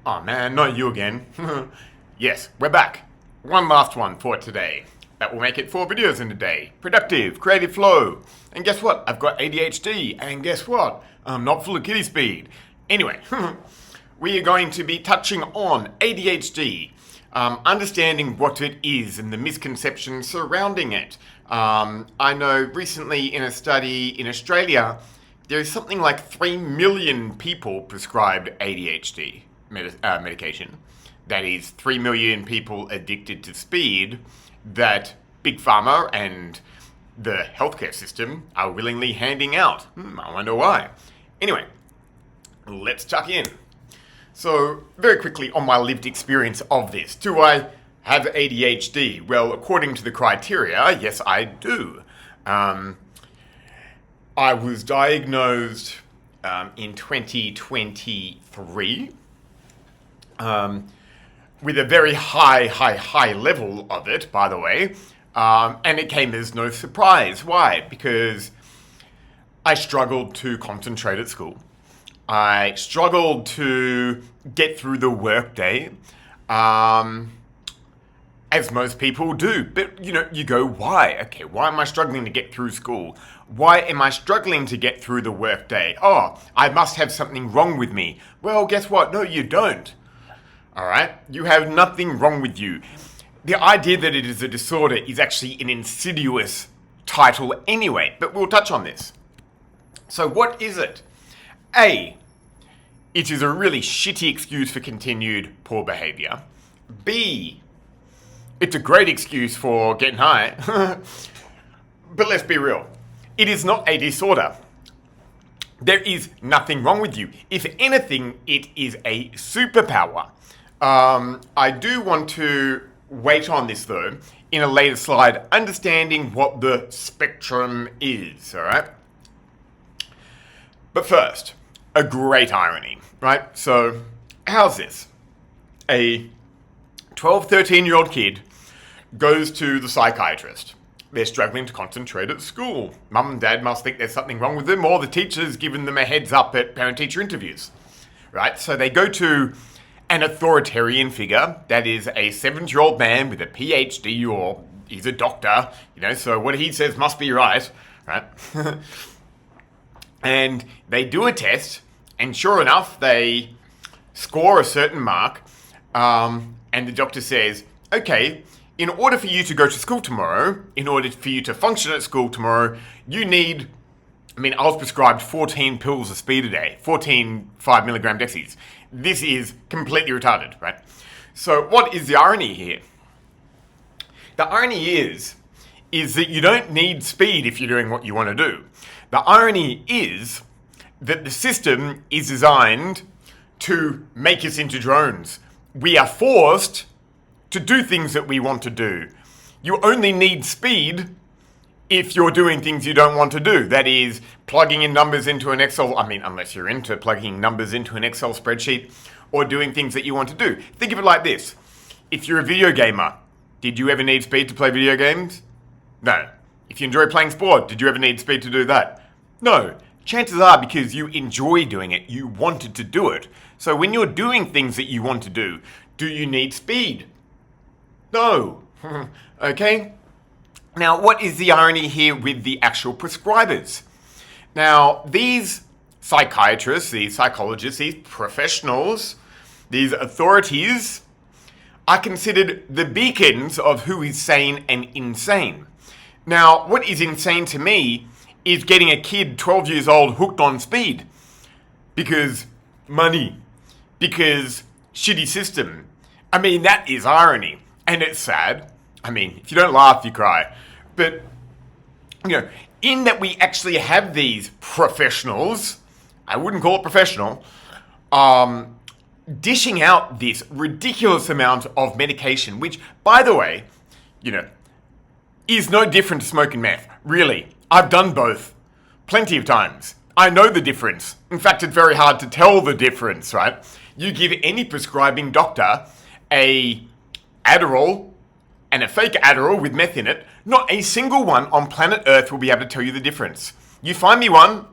Oh man, not you again. Yes, we're back. One last one for today. That will make it 4 videos in a day. Productive, creative flow. And guess what? I've got ADHD. And guess what? I'm not full of kitty speed. Anyway, we are going to be touching on ADHD. Understanding what it is and the misconceptions surrounding it. I know recently in a study in Australia, there is something like 3 million people prescribed ADHD medication. That is 3 million people addicted to speed that Big Pharma and the healthcare system are willingly handing out. I wonder why. Anyway, let's tuck in. So, very quickly on my lived experience of this. Do I have ADHD? Well, according to the criteria, yes, I do. I was diagnosed in 2023 with a very high level of it, by the way. And it came as no surprise. Why? Because I struggled to concentrate at school. I struggled to get through the workday, as most people do. But, you go, why? Okay, why am I struggling to get through school? Why am I struggling to get through the workday? Oh, I must have something wrong with me. Well, guess what? No, you don't. All right? You have nothing wrong with you. The idea that it is a disorder is actually an insidious title anyway, but we'll touch on this. So what is it? A, it is a really shitty excuse for continued poor behavior. B, it's a great excuse for getting high. But let's be real. It is not a disorder. There is nothing wrong with you. If anything, it is a superpower. I do want to wait on this though, in a later slide, understanding what the spectrum is, alright? But first, a great irony, right? So, how's this? A 12, 13-year-old kid goes to the psychiatrist. They're struggling to concentrate at school. Mum and dad must think there's something wrong with them, or the teacher's given them a heads up at parent-teacher interviews, right? So they go to an authoritarian figure, that is a 70-year-old man with a PhD, or he's a doctor, so what he says must be right? And they do a test, and sure enough, they score a certain mark, and the doctor says, okay, in order for you to go to school tomorrow, in order for you to function at school tomorrow, you need, I was prescribed 14 pills of speed a day, 14 5-milligram dexies. This is completely retarded, right? So what is the irony here? The irony is that you don't need speed if you're doing what you want to do. The irony is that the system is designed to make us into drones. We are forced to do things that we want to do. You only need speed if you're doing things you don't want to do. That is, plugging in numbers into an Excel, unless you're into plugging numbers into an Excel spreadsheet, or doing things that you want to do. Think of it like this. If you're a video gamer, did you ever need speed to play video games? No. If you enjoy playing sport, did you ever need speed to do that? No. Chances are because you enjoy doing it, you wanted to do it. So when you're doing things that you want to do you need speed? No. Okay? Now, what is the irony here with the actual prescribers? Now, these psychiatrists, these psychologists, these professionals, these authorities are considered the beacons of who is sane and insane. Now, what is insane to me is getting a kid 12 years old hooked on speed. Because money. Because shitty system. That is irony. And it's sad. If you don't laugh, you cry. But, in that we actually have these professionals, I wouldn't call it professional, dishing out this ridiculous amount of medication, which, by the way, is no different to smoking meth. Really. I've done both. Plenty of times. I know the difference. In fact, it's very hard to tell the difference, right? You give any prescribing doctor a Adderall and a fake Adderall with meth in it, not a single one on planet Earth will be able to tell you the difference. You find me one,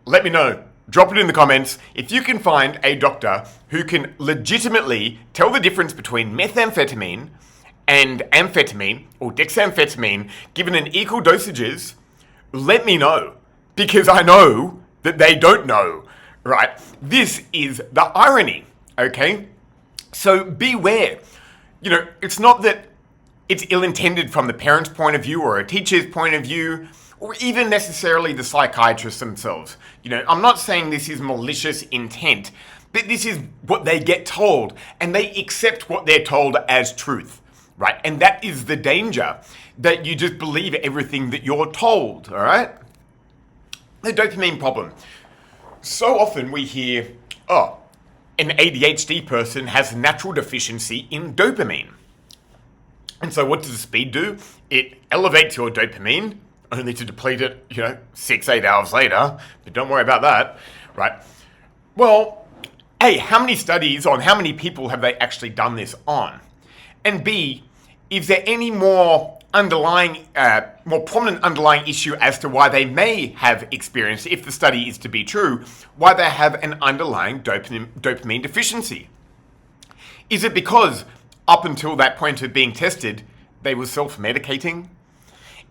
let me know. Drop it in the comments if you can find a doctor who can legitimately tell the difference between methamphetamine and amphetamine or dexamphetamine given in equal dosages. Let me know, because I know that they don't know, right? This is the irony, okay? So beware. It's not that it's ill-intended from the parent's point of view or a teacher's point of view, or even necessarily the psychiatrists themselves. I'm not saying this is malicious intent, but this is what they get told, and they accept what they're told as truth, right? And that is the danger, that you just believe everything that you're told, all right? The dopamine problem. So often we hear, an ADHD person has natural deficiency in dopamine. And so what does the speed do? It elevates your dopamine, only to deplete it, 6-8 hours later. But don't worry about that, right? Well, A, how many studies on how many people have they actually done this on? And B, is there any more prominent underlying issue as to why they may have experienced, if the study is to be true, why they have an underlying dopamine deficiency? Is it because up until that point of being tested, they were self-medicating?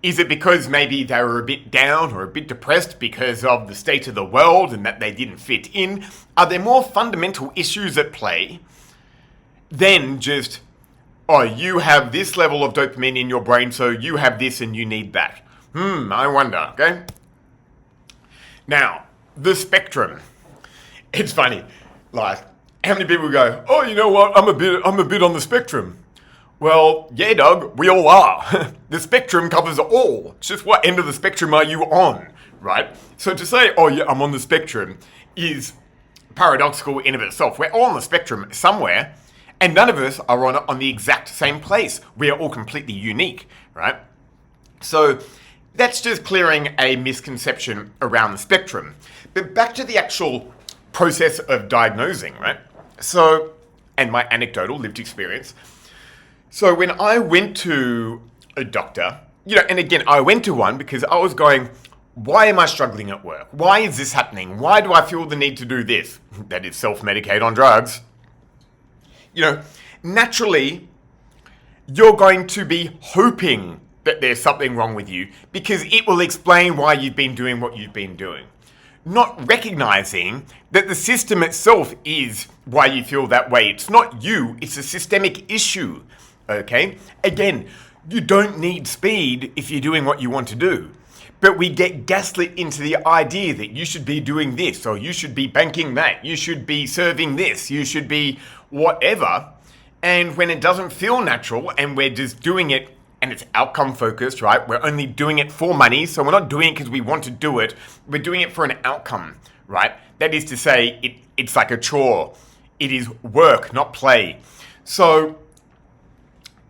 Is it because maybe they were a bit down or a bit depressed because of the state of the world and that they didn't fit in? Are there more fundamental issues at play than just, you have this level of dopamine in your brain, so you have this and you need that? I wonder, okay? Now, the spectrum. It's funny, how many people go, you know what, I'm a bit on the spectrum. Well, yeah, Doug, we all are. The spectrum covers all. It's just what end of the spectrum are you on, right? So to say, I'm on the spectrum is paradoxical in of itself. We're all on the spectrum somewhere, and none of us are on the exact same place. We are all completely unique, right? So that's just clearing a misconception around the spectrum. But back to the actual process of diagnosing, right? So, and my anecdotal lived experience. So when I went to a doctor, and again, I went to one because I was going, why am I struggling at work? Why is this happening? Why do I feel the need to do this? That is self-medicate on drugs. Naturally, you're going to be hoping that there's something wrong with you because it will explain why you've been doing what you've been doing. Not recognizing that the system itself is why you feel that way. It's not you, it's a systemic issue, okay? Again, you don't need speed if you're doing what you want to do. But we get gaslit into the idea that you should be doing this, or you should be banking that, you should be serving this, you should be whatever. And when it doesn't feel natural and we're just doing it and it's outcome focused, right? We're only doing it for money, so we're not doing it because we want to do it. We're doing it for an outcome, right? That is to say, it's like a chore. It is work, not play. So,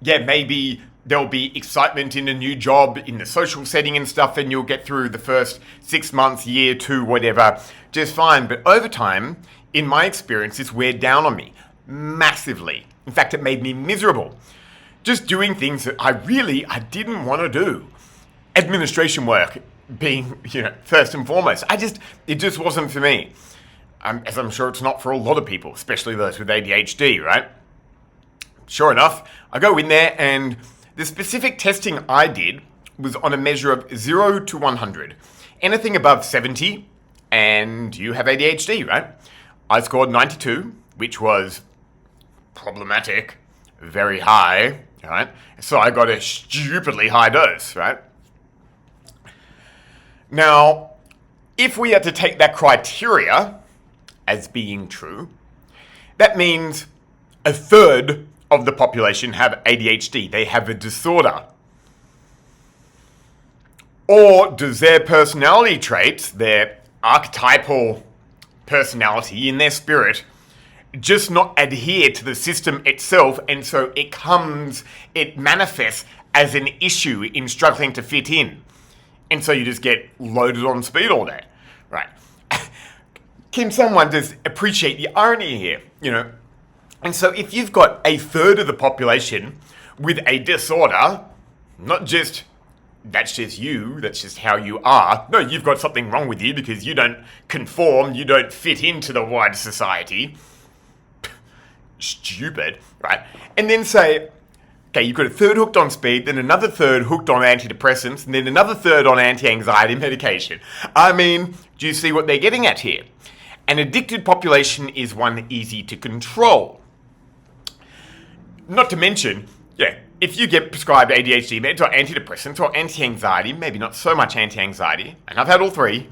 yeah, maybe there'll be excitement in a new job in the social setting and stuff, and you'll get through the first 6 months, year, 2, whatever, just fine. But over time, in my experience, it's weighed down on me massively. In fact, it made me miserable. Just doing things that I didn't want to do. Administration work being, first and foremost. It just wasn't for me. As I'm sure it's not for a lot of people, especially those with ADHD, right? Sure enough, I go in there and the specific testing I did was on a measure of 0 to 100. Anything above 70 and you have ADHD, right? I scored 92, which was problematic, very high, right? So I got a stupidly high dose, right? Now, if we had to take that criteria as being true, that means a third of the population have ADHD. They have a disorder. Or does their personality traits, their archetypal personality in their spirit, just not adhere to the system itself, and so it manifests as an issue in struggling to fit in. And so you just get loaded on speed all day, right? Can someone just appreciate the irony here, And so if you've got a third of the population with a disorder, not just that's just you, that's just how you are. No, you've got something wrong with you because you don't conform, you don't fit into the wider society. Stupid, right? And then say, okay, you've got a third hooked on speed, then another third hooked on antidepressants, and then another third on anti-anxiety medication. I mean, do you see what they're getting at here? An addicted population is one easy to control. Not to mention, if you get prescribed ADHD meds or antidepressants or anti-anxiety, maybe not so much anti-anxiety, and I've had all three,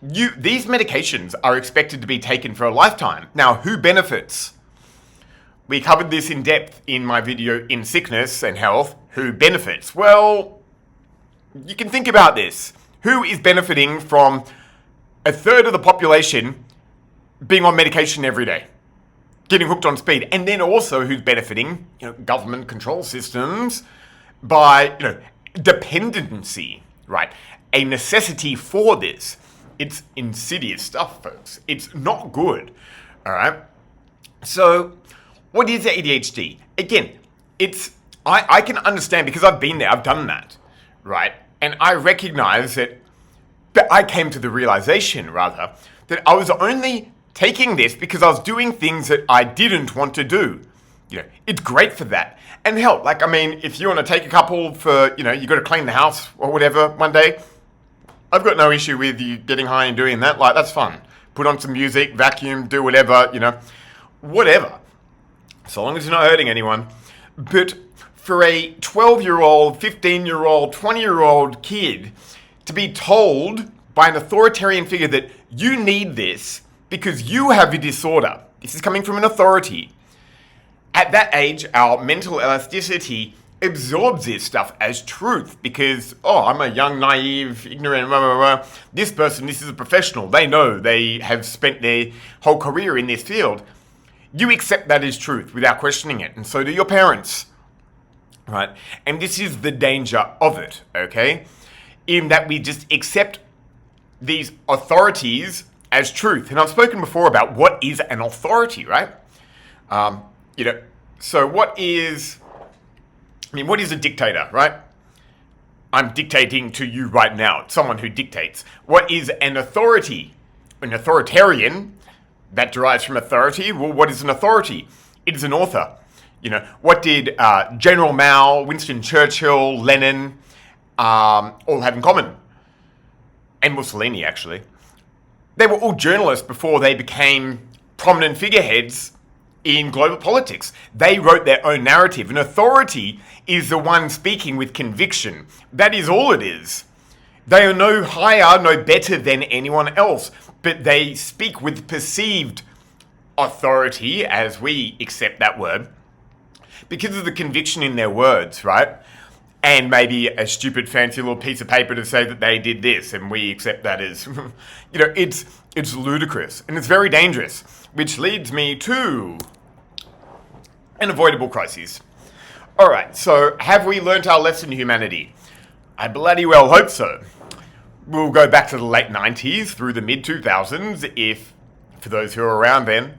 these medications are expected to be taken for a lifetime. Now, who benefits? We covered this in depth in my video in sickness and health. Who benefits? Well, you can think about this. Who is benefiting from a third of the population being on medication every day? Getting hooked on speed, and then also who's benefiting, government control systems by, dependency, right? A necessity for this. It's insidious stuff, folks. It's not good, all right? So, what is ADHD? Again, I can understand because I've been there, I've done that, right? And I recognize that, but I came to the realization, rather, that I was only taking this because I was doing things that I didn't want to do. It's great for that. And hell, if you want to take a couple for, you got to clean the house or whatever one day, I've got no issue with you getting high and doing that. That's fun. Put on some music, vacuum, do whatever, whatever. So long as you're not hurting anyone. But for a 12-year-old, 15-year-old, 20-year-old kid to be told by an authoritarian figure that you need this because you have a disorder. This is coming from an authority. At that age, our mental elasticity absorbs this stuff as truth because, I'm a young, naive, ignorant, blah, blah, blah. This person, this is a professional. They know. They have spent their whole career in this field. You accept that as truth without questioning it, and so do your parents, right? And this is the danger of it, okay? In that we just accept these authorities as truth. And I've spoken before about what is an authority, right? So what is a dictator, right? I'm dictating to you right now. It's someone who dictates. What is an authority? An authoritarian, that derives from authority. Well, what is an authority? It is an author. What did General Mao, Winston Churchill, Lenin all have in common? And Mussolini, actually. They were all journalists before they became prominent figureheads in global politics. They wrote their own narrative. An authority is the one speaking with conviction. That is all it is. They are no higher, no better than anyone else, but they speak with perceived authority, as we accept that word, because of the conviction in their words, right? And maybe a stupid fancy little piece of paper to say that they did this, and we accept that as, it's ludicrous, and it's very dangerous, which leads me to unavoidable crises. All right, so have we learnt our lesson, humanity? I bloody well hope so. We'll go back to the late 90s through the mid-2000s, for those who are around then.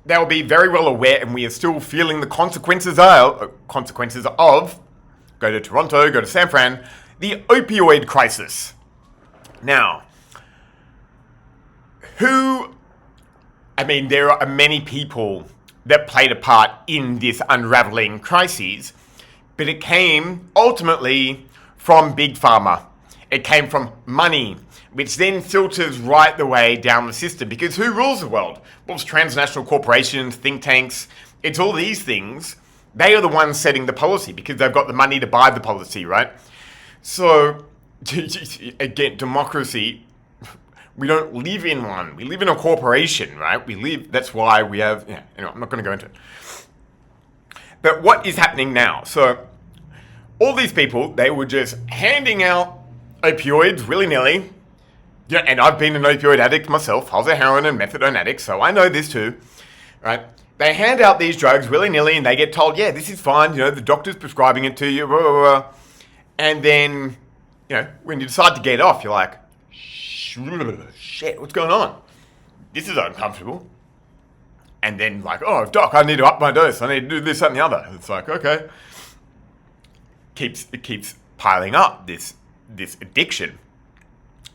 They'll be very well aware, and we are still feeling the consequences of, go to Toronto, go to San Fran, the opioid crisis. Now, there are many people that played a part in this unraveling crisis, but it came ultimately from Big Pharma. It came from money, which then filters right the way down the system. Because who rules the world? Well, it's transnational corporations, think tanks, it's all these things. They are the ones setting the policy because they've got the money to buy the policy, right? So, again, democracy, we don't live in one. We live in a corporation, right? That's why we have, anyway, I'm not going to go into it. But what is happening now? So, all these people, they were just handing out opioids willy-nilly. And I've been an opioid addict myself. I was a heroin and methadone addict, so I know this too, right? They hand out these drugs willy-nilly and they get told, this is fine, the doctor's prescribing it to you, blah, blah, blah. And then, when you decide to get off, you're like, shit, what's going on? This is uncomfortable. And then doc, I need to up my dose. I need to do this, that, and the other. It's like, okay. keeps piling up, this addiction,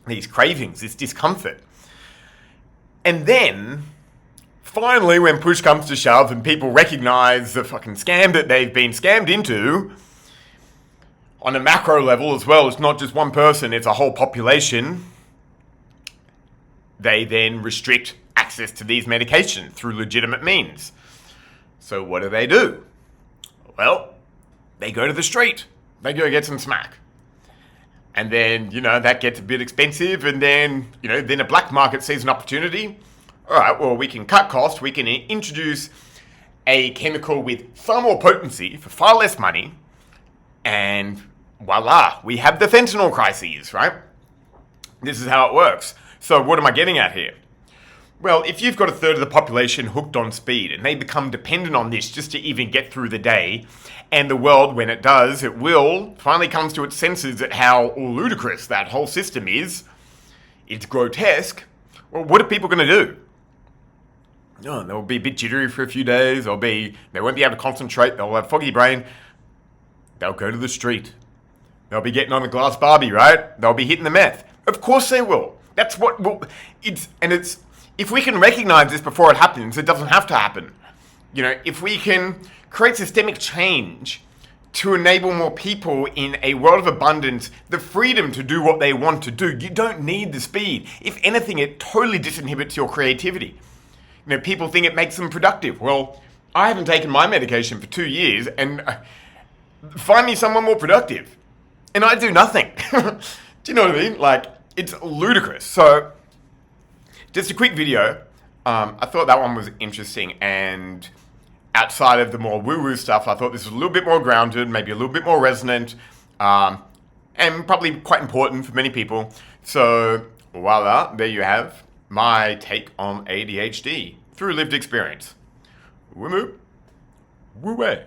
these cravings, this discomfort. And then, finally, when push comes to shove and people recognize the fucking scam that they've been scammed into, on a macro level as well, it's not just one person, it's a whole population, they then restrict access to these medications through legitimate means. So what do? Well, they go to the street. They go get some smack. And then, that gets a bit expensive, and then, then a black market sees an opportunity. All right, well, we can cut costs, we can introduce a chemical with far more potency for far less money, and voila, we have the fentanyl crises, right? This is how it works. So what am I getting at here? Well, if you've got a third of the population hooked on speed and they become dependent on this just to even get through the day, and the world, when it does, it will, finally comes to its senses at how ludicrous that whole system is, it's grotesque, well, what are people going to do? Oh, they'll be a bit jittery for a few days, they won't be able to concentrate, they'll have foggy brain, they'll go to the street. They'll be getting on a glass Barbie, right? They'll be hitting the meth. Of course they will. That's what will, it's, if we can recognize this before it happens, it doesn't have to happen. If we can create systemic change to enable more people in a world of abundance the freedom to do what they want to do, you don't need the speed. If anything, it totally disinhibits your creativity. People think it makes them productive. Well, I haven't taken my medication for 2 years, and find me someone more productive. And I do nothing. Do you know what I mean? It's ludicrous. So, just a quick video. I thought that one was interesting, and outside of the more woo-woo stuff, I thought this was a little bit more grounded, maybe a little bit more resonant, and probably quite important for many people. So, voila, there you have my take on ADHD through lived experience. Woo-moo. Woo-way.